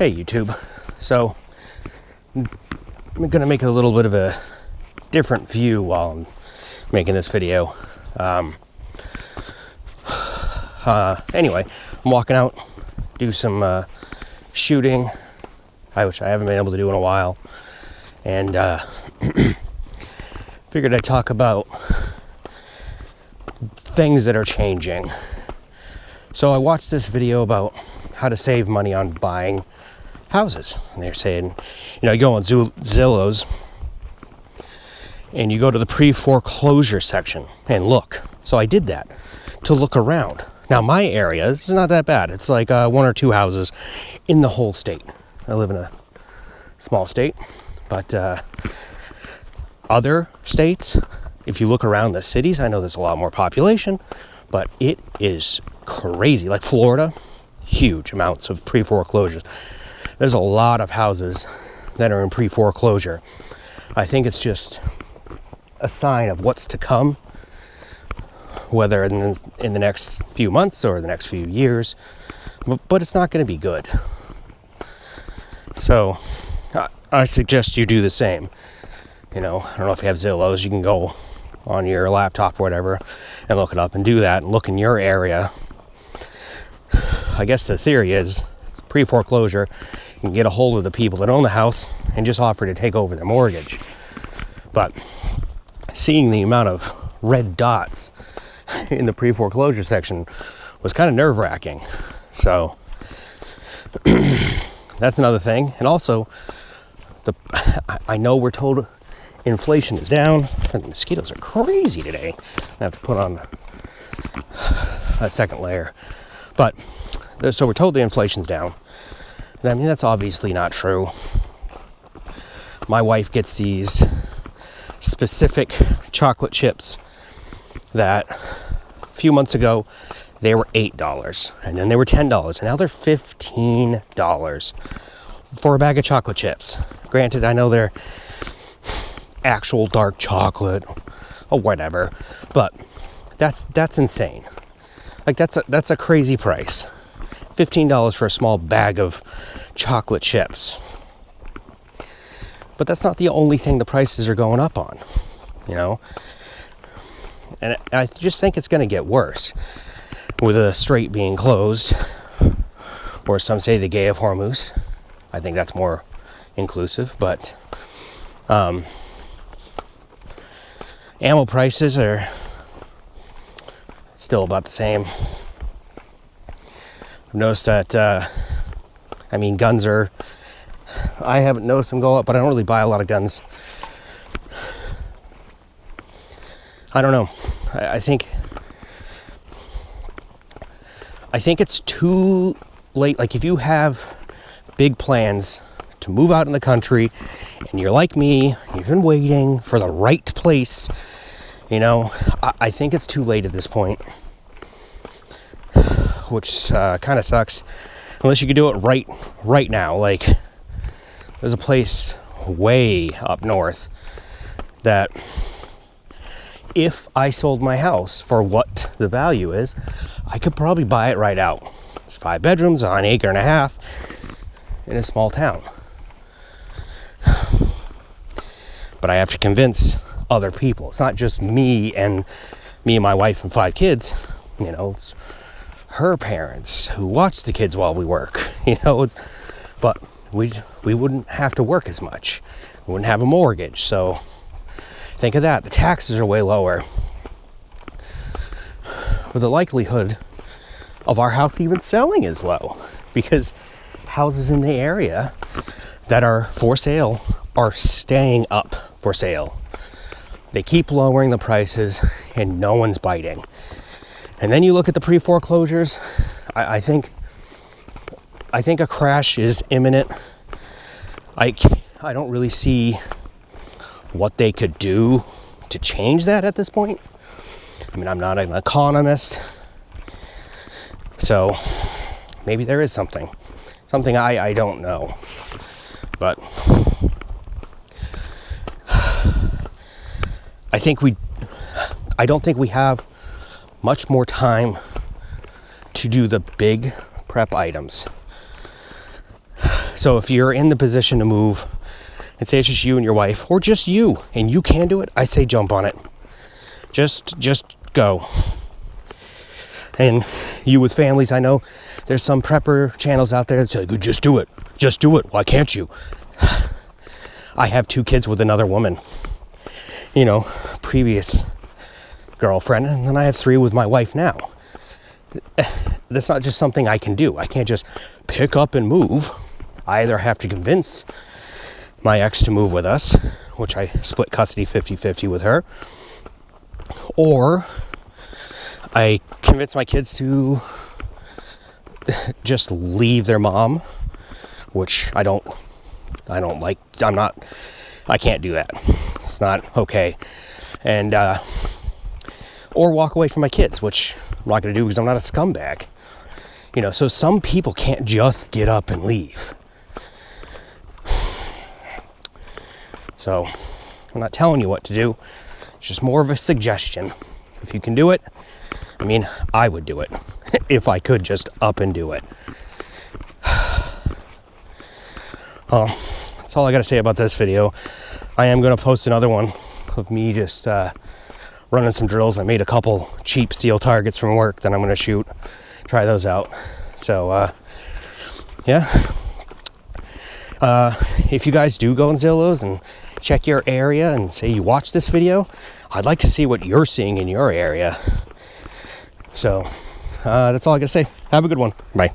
Hey YouTube, so I'm gonna make a little bit of a different view while I'm making this video. Anyway, I'm walking out, do some shooting, which I haven't been able to do in a while, and figured I'd talk about things that are changing. So I watched this video about how to save money on buying houses. And they're saying, you go on Zillow's and you go to the pre-foreclosure section and look. So I did that to look around. Now my area is not that bad. It's like one or two houses in the whole state. I live in a small state, but other states, if you look around the cities, I know there's a lot more population, but it is crazy. Like Florida, huge amounts of pre-foreclosures. There's a lot of houses that are in pre-foreclosure. I think it's just a sign of what's to come, whether in the next few months or the next few years, but it's not going to be good. So I suggest you do the same. I don't know if you have Zillow's, you can go on your laptop or whatever and look it up and do that and look in your area. I guess the theory is it's pre-foreclosure. You can get a hold of the people that own the house and just offer to take over their mortgage. But seeing the amount of red dots in the pre-foreclosure section was kind of nerve-wracking. So that's another thing. And also, I know we're told inflation is down, and the mosquitoes are crazy today. I have to put on a second layer. But so we're told the inflation's down. I mean, that's obviously not true. My wife gets these specific chocolate chips that a few months ago they were $8, and then they were $10, and now they're $15 for a bag of chocolate chips. Granted, I know they're actual dark chocolate or whatever, but that's insane. Like that's a crazy price. $15 for a small bag of chocolate chips. But that's not the only thing the prices are going up on, And I just think it's going to get worse with the Strait being closed, or some say the Gay of Hormuz. I think that's more inclusive, but ammo prices are still about the same. I've noticed that, guns are, I haven't noticed them go up, but I don't really buy a lot of guns. I don't know. I think it's too late. Like, if you have big plans to move out in the country and you're like me, you've been waiting for the right place, I think it's too late at this point, which kind of sucks, unless you could do it right now. Like, there's a place way up north that if I sold my house for what the value is, I could probably buy it right out. It's 5 bedrooms on 1.5 acres in a small town. But I have to convince other people. It's not just me and my wife and 5 kids. It's her parents who watch the kids while we work. But we wouldn't have to work as much. We wouldn't have a mortgage. So think of that. The taxes are way lower. But the likelihood of our house even selling is low, because houses in the area that are for sale are staying up for sale. They keep lowering the prices and no one's biting. And then you look at the pre-foreclosures, I think a crash is imminent. I don't really see what they could do to change that at this point. I'm not an economist, so maybe there is something I don't know. But I don't think we have much more time to do the big prep items. So if you're in the position to move, and say it's just you and your wife, or just you, and you can do it, I say jump on it. Just go. And you with families, I know there's some prepper channels out there that say, just do it. Just do it. Why can't you? I have 2 kids with another woman, you know, previous girlfriend, and then I have 3 with my wife now. That's not just something I can do. I can't just pick up and move. I either have to convince my ex to move with us, which I split custody 50-50 with her, or I convince my kids to just leave their mom, which I don't like. I can't do that. It's not okay. And or walk away from my kids, which I'm not going to do because I'm not a scumbag. You know, so some people can't just get up and leave. So I'm not telling you what to do. It's just more of a suggestion. If you can do it, I mean, I would do it if I could just up and do it. That's all I got to say about this video. I am going to post another one of me just running some drills. I made a couple cheap steel targets from work that I'm going to shoot. Try those out. So, yeah. If you guys do go on Zillows and check your area and say you watch this video, I'd like to see what you're seeing in your area. So, that's all I got to say. Have a good one. Bye.